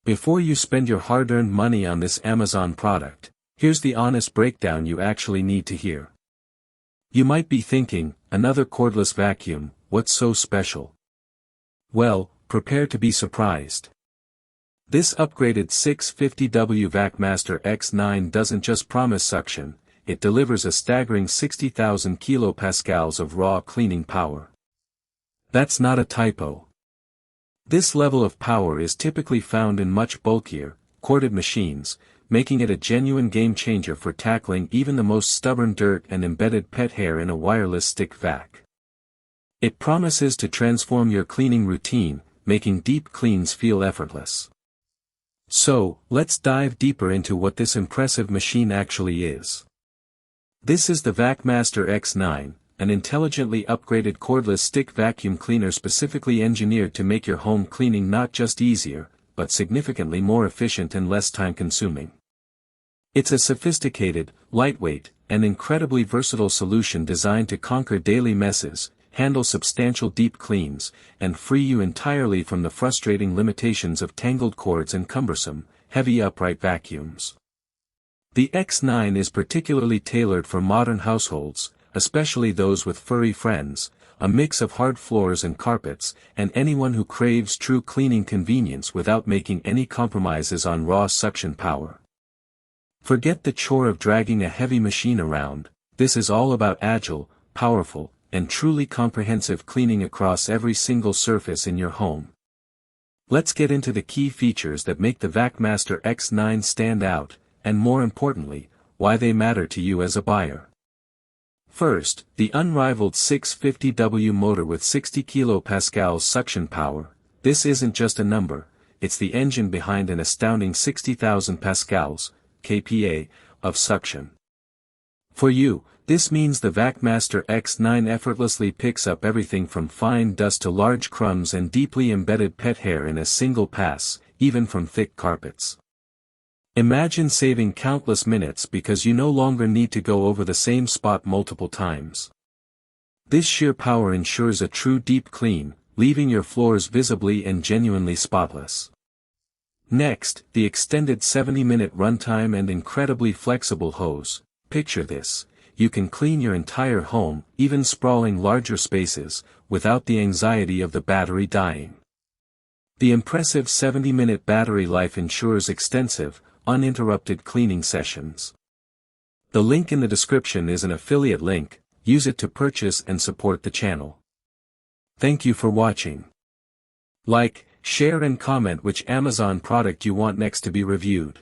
Before you spend your hard-earned money on this Amazon product, here's the honest breakdown you actually need to hear. You might be thinking, another cordless vacuum, what's so special? Well, prepare to be surprised. This upgraded 650W VacMaster X9 doesn't just promise suction, it delivers a staggering 60,000 kilopascals of raw cleaning power. That's not a typo. This level of power is typically found in much bulkier, corded machines, making it a genuine game-changer for tackling even the most stubborn dirt and embedded pet hair in a wireless stick vac. It promises to transform your cleaning routine, making deep cleans feel effortless. So, let's dive deeper into what this impressive machine actually is. This is the VacMaster X9, an intelligently upgraded cordless stick vacuum cleaner specifically engineered to make your home cleaning not just easier, but significantly more efficient and less time-consuming. It's a sophisticated, lightweight, and incredibly versatile solution designed to conquer daily messes, handle substantial deep cleans, and free you entirely from the frustrating limitations of tangled cords and cumbersome, heavy upright vacuums. The X9 is particularly tailored for modern households, especially those with furry friends, a mix of hard floors and carpets, and anyone who craves true cleaning convenience without making any compromises on raw suction power. Forget the chore of dragging a heavy machine around, this is all about agile, powerful, and truly comprehensive cleaning across every single surface in your home. Let's get into the key features that make the VacMaster X9 stand out, and more importantly, why they matter to you as a buyer. First, the unrivaled 650W motor with 60 kilopascals suction power. This isn't just a number, it's the engine behind an astounding 60,000 pascals, kPa, of suction. For you, this means the VacMaster X9 effortlessly picks up everything from fine dust to large crumbs and deeply embedded pet hair in a single pass, even from thick carpets. Imagine saving countless minutes because you no longer need to go over the same spot multiple times. This sheer power ensures a true deep clean, leaving your floors visibly and genuinely spotless. Next, the extended 70-minute runtime and incredibly flexible hose. Picture this, you can clean your entire home, even sprawling larger spaces, without the anxiety of the battery dying. The impressive 70-minute battery life ensures extensive, uninterrupted cleaning sessions. The link in the description is an affiliate link, use it to purchase and support the channel. Thank you for watching. Like, share and comment which Amazon product you want next to be reviewed.